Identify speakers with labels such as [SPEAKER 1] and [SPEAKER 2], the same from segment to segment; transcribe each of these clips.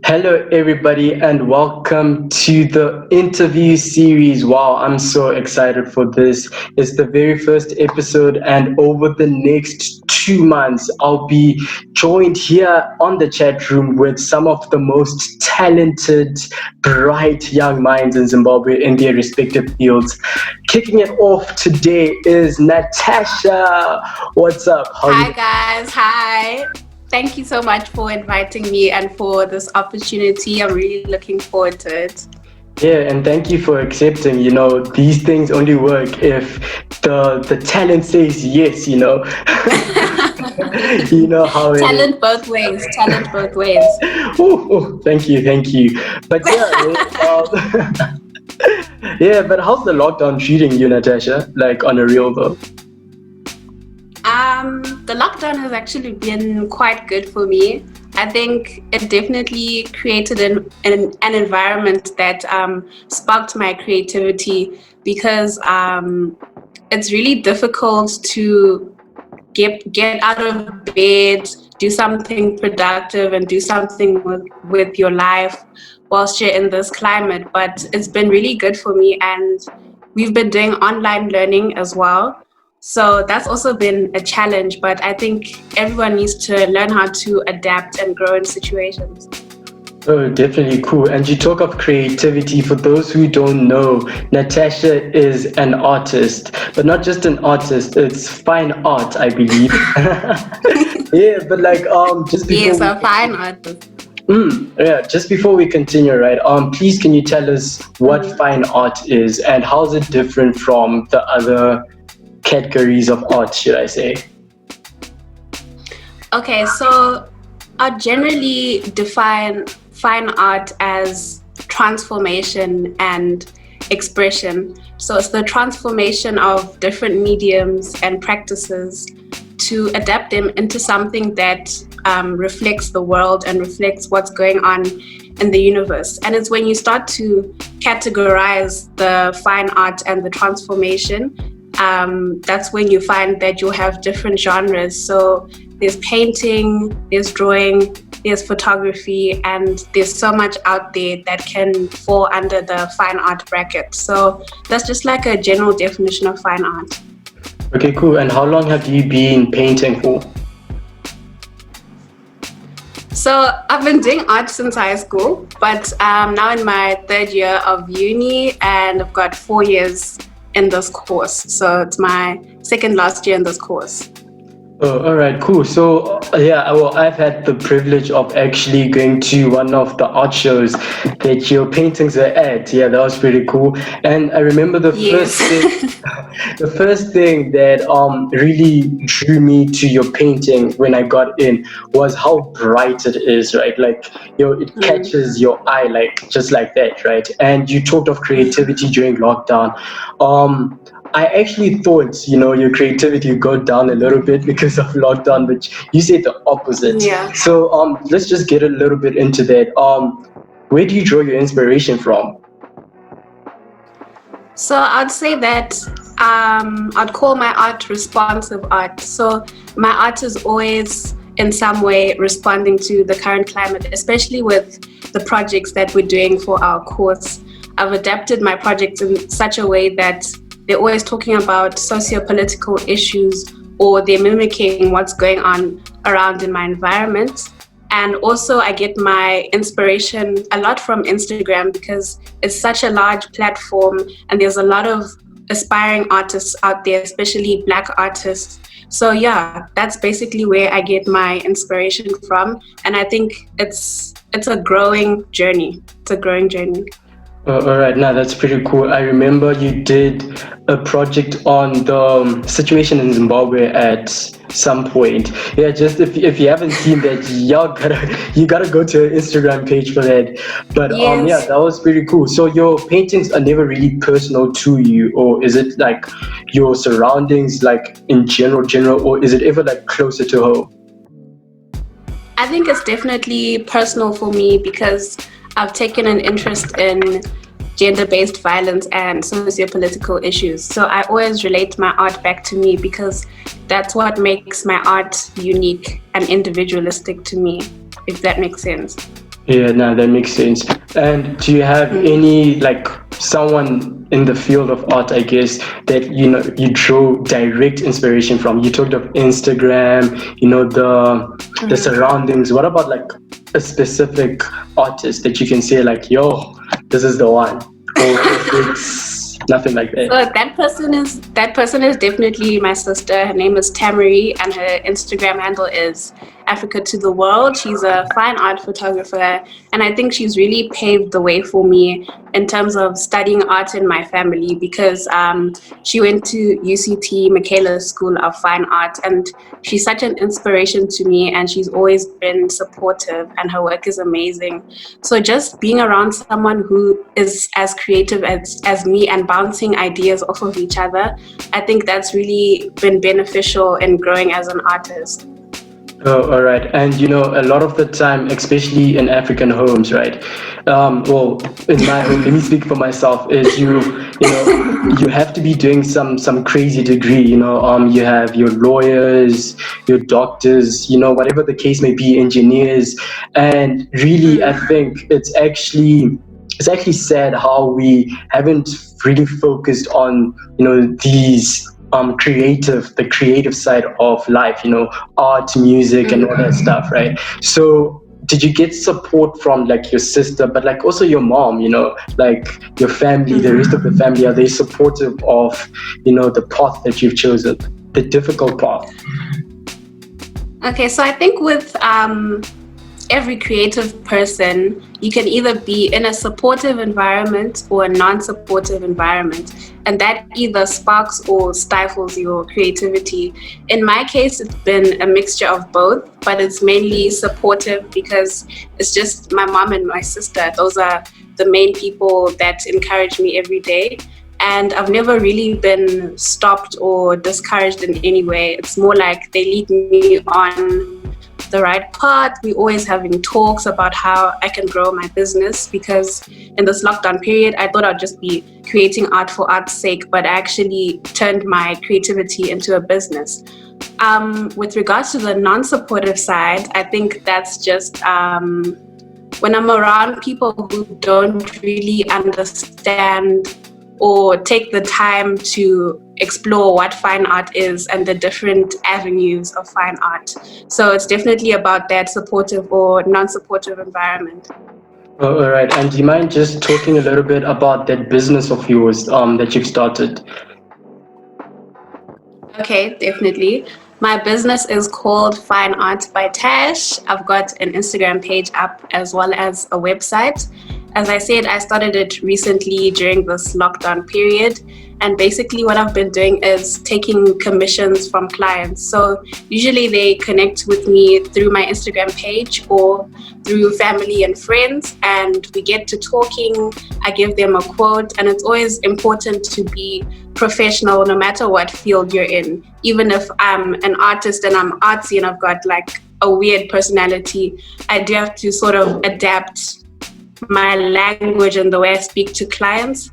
[SPEAKER 1] Hello, everybody, and welcome to the interview series. Wow, I'm so excited for this. It's the very first episode, and over the next 2 months, I'll be joined here on the chat room with some of the most talented, bright young minds in Zimbabwe in their respective fields. Kicking it off today is Natasha. What's up? How you
[SPEAKER 2] Hi guys, hi. Thank you so much for inviting me and for this opportunity. I'm really looking forward to it.
[SPEAKER 1] Yeah, and thank you for accepting. These things only work if the talent says yes. You know how it is.
[SPEAKER 2] Talent both ways, talent both ways.
[SPEAKER 1] Thank you, thank you. But yeah, yeah. But how's the lockdown treating you, Natasha? Like on a real though.
[SPEAKER 2] The lockdown has actually been quite good for me. I think it definitely created an environment that sparked my creativity because it's really difficult to get out of bed, do something productive, and do something with your life whilst you're in this climate. But it's been really good for me, and we've been doing online learning as well. So that's also been a challenge, but I think everyone needs to learn how to adapt and grow in situations.
[SPEAKER 1] Oh, definitely cool. And you talk of creativity. For those who don't know, Natasha is an artist, but not just an artist. It's fine art, I believe. Yeah, but just before
[SPEAKER 2] Yes, a fine artist.
[SPEAKER 1] yeah, just before we continue, right? Please can you tell us what
[SPEAKER 2] Mhm.
[SPEAKER 1] fine art is and how's it different from the other categories of art, should I say?
[SPEAKER 2] Okay, so I generally define fine art as transformation and expression. So it's the transformation of different mediums and practices to adapt them into something that reflects the world and reflects what's going on in the universe. And it's when you start to categorize the fine art and the transformation, that's when you find that you have different genres. So there's painting, there's drawing, there's photography, and there's so much out there that can fall under the fine art bracket. So that's just like a general definition of fine art.
[SPEAKER 1] Okay, cool. And how long have you been painting for?
[SPEAKER 2] So I've been doing art since high school, but now in my third year of uni, and I've got 4 years in this course. So it's my second last year in this course.
[SPEAKER 1] Oh, all right, cool. So, yeah, well, I've had the privilege of actually going to one of the art shows that your paintings are at. Yeah, that was pretty cool. And I remember
[SPEAKER 2] Yes.
[SPEAKER 1] the first thing that really drew me to your painting when I got in was how bright it is, right? Like, it catches your eye like just like that, right? And you talked of creativity during lockdown. I actually thought, your creativity would go down a little bit because of lockdown, but you said the opposite.
[SPEAKER 2] Yeah.
[SPEAKER 1] So let's just get a little bit into that. Where do you draw your inspiration from?
[SPEAKER 2] So I'd say that I'd call my art responsive art. So my art is always in some way responding to the current climate, especially with the projects that we're doing for our course. I've adapted my projects in such a way that they're always talking about socio-political issues, or they're mimicking what's going on around in my environment. And also I get my inspiration a lot from Instagram because it's such a large platform and there's a lot of aspiring artists out there, especially Black artists. So yeah, that's basically where I get my inspiration from. And I think it's a growing journey. It's a growing journey.
[SPEAKER 1] All right, now that's pretty cool. I remember you did a project on the situation in Zimbabwe at some point. Yeah, just if you haven't seen that, you gotta go to her Instagram page for that. But
[SPEAKER 2] Yes.
[SPEAKER 1] yeah, that was pretty cool. So your paintings are never really personal to you, or is it like your surroundings, like in general, or is it ever like closer to home?
[SPEAKER 2] I think it's definitely personal for me because I've taken an interest in gender-based violence and socio-political issues. So I always relate my art back to me because that's what makes my art unique and individualistic to me, if that makes sense.
[SPEAKER 1] Yeah, no, that makes sense. And do you have any, like, someone in the field of art, I guess, that you draw direct inspiration from? You talked of Instagram, the surroundings. What about like a specific artist that you can say like, yo, this is the one, or if it's nothing like
[SPEAKER 2] So
[SPEAKER 1] that?
[SPEAKER 2] that person is definitely my sister. Her name is Tamari, and her Instagram handle is Africa to the World. She's a fine art photographer, and I think she's really paved the way for me in terms of studying art in my family because she went to UCT Michaela School of Fine Art, and she's such an inspiration to me, and she's always been supportive, and her work is amazing. So just being around someone who is as creative as me and bouncing ideas off of each other, I think that's really been beneficial in growing as an artist.
[SPEAKER 1] Oh, all right. And a lot of the time, especially in African homes, right? Well, in my home, let me speak for myself. Is you have to be doing some crazy degree. You have your lawyers, your doctors, whatever the case may be, engineers, and really, I think it's actually sad how we haven't really focused on these the creative side of life, art, music, and all that stuff, right? So did you get support from like your sister, but like also your mom, like your family, the rest of the family? Are they supportive of the path that you've chosen, the difficult path?
[SPEAKER 2] Okay, so I think with every creative person, you can either be in a supportive environment or a non-supportive environment, and that either sparks or stifles your creativity. In my case, it's been a mixture of both, but it's mainly supportive because it's just my mom and my sister. Those are the main people that encourage me every day. And I've never really been stopped or discouraged in any way. It's more like they lead me on the right path. We're always having talks about how I can grow my business because in this lockdown period, I thought I'd just be creating art for art's sake, but I actually turned my creativity into a business. With regards to the non-supportive side, I think that's just when I'm around people who don't really understand or take the time to explore what fine art is and the different avenues of fine art. So it's definitely about that supportive or non-supportive environment.
[SPEAKER 1] Oh, all right. And do you mind just talking a little bit about that business of yours that you've started?
[SPEAKER 2] Okay, definitely. My business is called Fine Art by Tash. I've got an Instagram page up as well as a website. As I said, I started it recently during this lockdown period. And basically what I've been doing is taking commissions from clients. So usually they connect with me through my Instagram page or through family and friends, and we get to talking. I give them a quote, and it's always important to be professional no matter what field you're in. Even if I'm an artist and I'm artsy and I've got like a weird personality, I do have to sort of adapt my language and the way I speak to clients.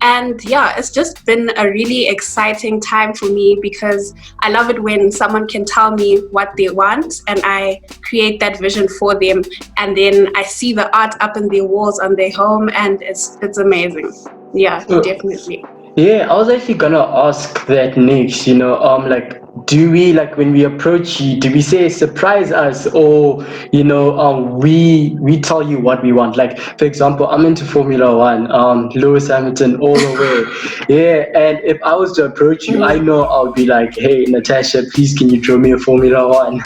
[SPEAKER 2] And yeah, it's just been a really exciting time for me because I love it when someone can tell me what they want and I create that vision for them, and then I see the art up in their walls on their home, and it's amazing. Yeah, definitely.
[SPEAKER 1] Yeah, I was actually gonna ask that next, like, do we, like, when we approach you, do we say surprise us, or we tell you what we want? Like, for example, I'm into Formula One, Lewis Hamilton all the way. Yeah, and if I was to approach you, I know I'll be like, hey, Natasha, please can you draw me a Formula One?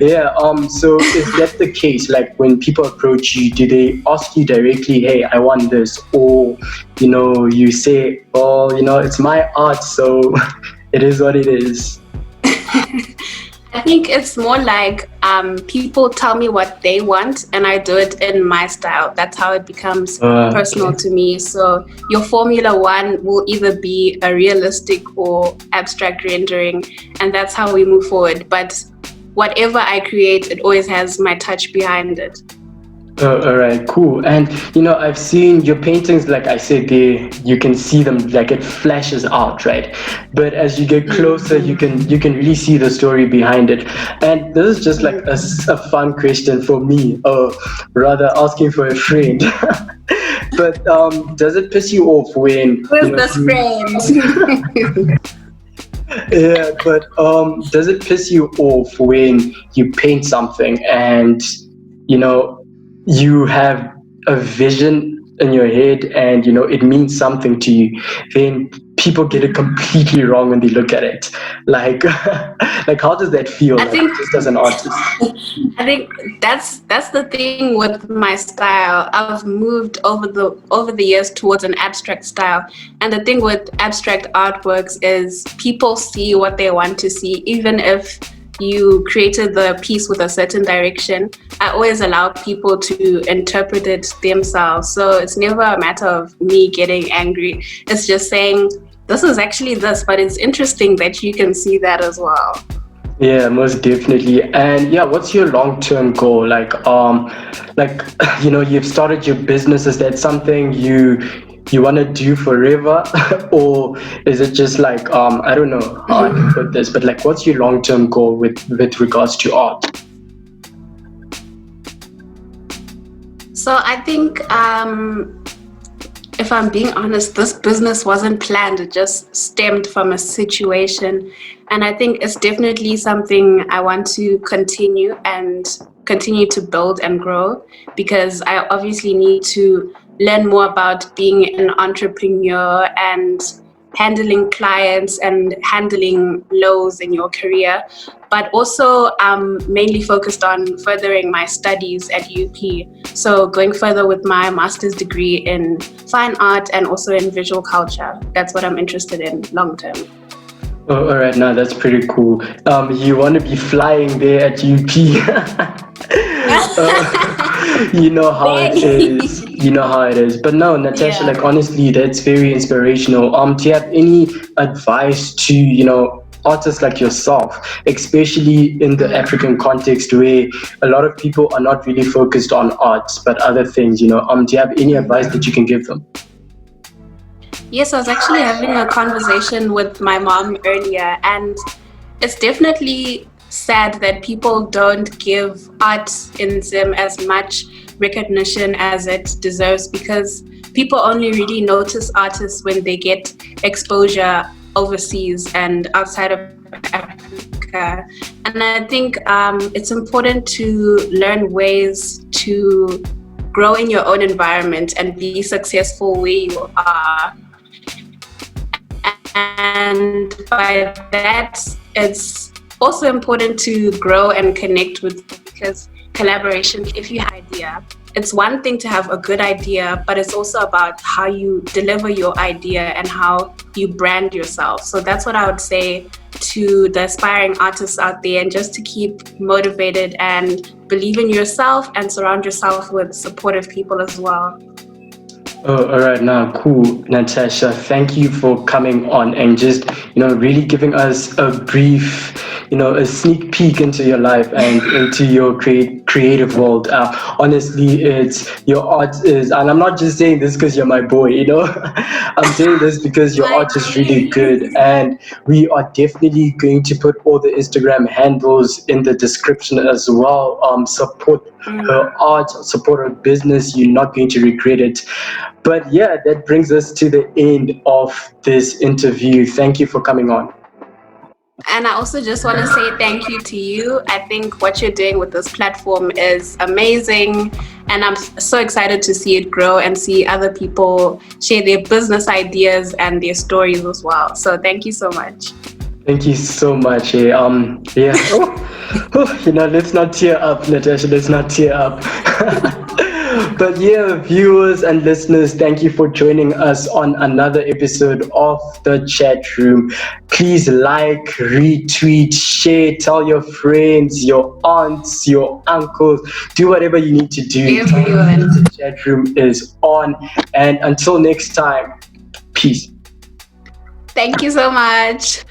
[SPEAKER 1] Yeah, so is that the case? Like, when people approach you, do they ask you directly, hey, I want this, or you say, well, it's my art, so it is what it is?
[SPEAKER 2] I think it's more like people tell me what they want and I do it in my style. That's how it becomes personal
[SPEAKER 1] Okay.
[SPEAKER 2] to me. So your Formula One will either be a realistic or abstract rendering, and that's how we move forward. But whatever I create, it always has my touch behind it.
[SPEAKER 1] All right, cool. And I've seen your paintings, like I said, you can see them like it flashes out, right? But as you get closer, you can really see the story behind it. And this is just like a fun question for me, or rather asking for a friend. But does it piss you off when
[SPEAKER 2] Who's this friend?
[SPEAKER 1] yeah, but does it piss you off when you paint something and you know you have a vision in your head and it means something to you, then people get it completely wrong when they look at it? Like, like how does that feel?
[SPEAKER 2] I
[SPEAKER 1] Like
[SPEAKER 2] think
[SPEAKER 1] just as an artist.
[SPEAKER 2] I think that's the thing with my style. I've moved over the years towards an abstract style. And the thing with abstract artworks is people see what they want to see, even if you created the piece with a certain direction. I always allow people to interpret it themselves. So it's never a matter of me getting angry. It's just saying this is actually this, but it's interesting that you can see that as well.
[SPEAKER 1] Yeah, most definitely. And yeah, what's your long-term goal? Like you've started your business. Is that something you want to do forever, or is it just like I don't know how I can put this, but like, what's your long-term goal with regards to art?
[SPEAKER 2] So I think, if I'm being honest, this business wasn't planned. It just stemmed from a situation. And I think it's definitely something I want to continue to build and grow, because I obviously need to learn more about being an entrepreneur and handling clients and handling lows in your career. But also, I'm mainly focused on furthering my studies at UP. So going further with my master's degree in fine art and also in visual culture. That's what I'm interested in long term.
[SPEAKER 1] Oh, all right, now that's pretty cool. You want to be flying there at UP? You know how it is. You know how it is. But no, Natasha,
[SPEAKER 2] Yeah.
[SPEAKER 1] like honestly, that's very inspirational. Do you have any advice to artists like yourself, especially in the African context where a lot of people are not really focused on arts but other things? Do you have any advice that you can give them?
[SPEAKER 2] Yes, I was actually having a conversation with my mom earlier, and it's definitely sad that people don't give art in Zim as much recognition as it deserves, because people only really notice artists when they get exposure overseas and outside of Africa. And I think it's important to learn ways to grow in your own environment and be successful where you are. And by that, it's also important to grow and connect with, because collaboration, if you have an idea, it's one thing to have a good idea, but it's also about how you deliver your idea and how you brand yourself. So that's what I would say to the aspiring artists out there, and just to keep motivated and believe in yourself and surround yourself with supportive people as well.
[SPEAKER 1] Oh, all right, now, cool, Natasha. Thank you for coming on and just, really giving us a brief, a sneak peek into your life and into your creative world. Honestly, it's your art is, and I'm not just saying this because you're my boy, I'm saying this because your art is really good, and we are definitely going to put all the Instagram handles in the description as well. Support her art, support her business. You're not going to regret it. But yeah, that brings us to the end of this interview. Thank you for coming on.
[SPEAKER 2] And I also just want to say thank you to you. I think what you're doing with this platform is amazing. And I'm so excited to see it grow and see other people share their business ideas and their stories as well. So thank you so much.
[SPEAKER 1] Thank you so much. Yeah. Let's not tear up, Natasha. Let's not tear up. But yeah, viewers and listeners, thank you for joining us on another episode of the chat room. Please like, retweet, share, tell your friends, your aunts, your uncles, do whatever you need to do.
[SPEAKER 2] Everyone.
[SPEAKER 1] The chat room is on. And until next time, peace.
[SPEAKER 2] Thank you so much.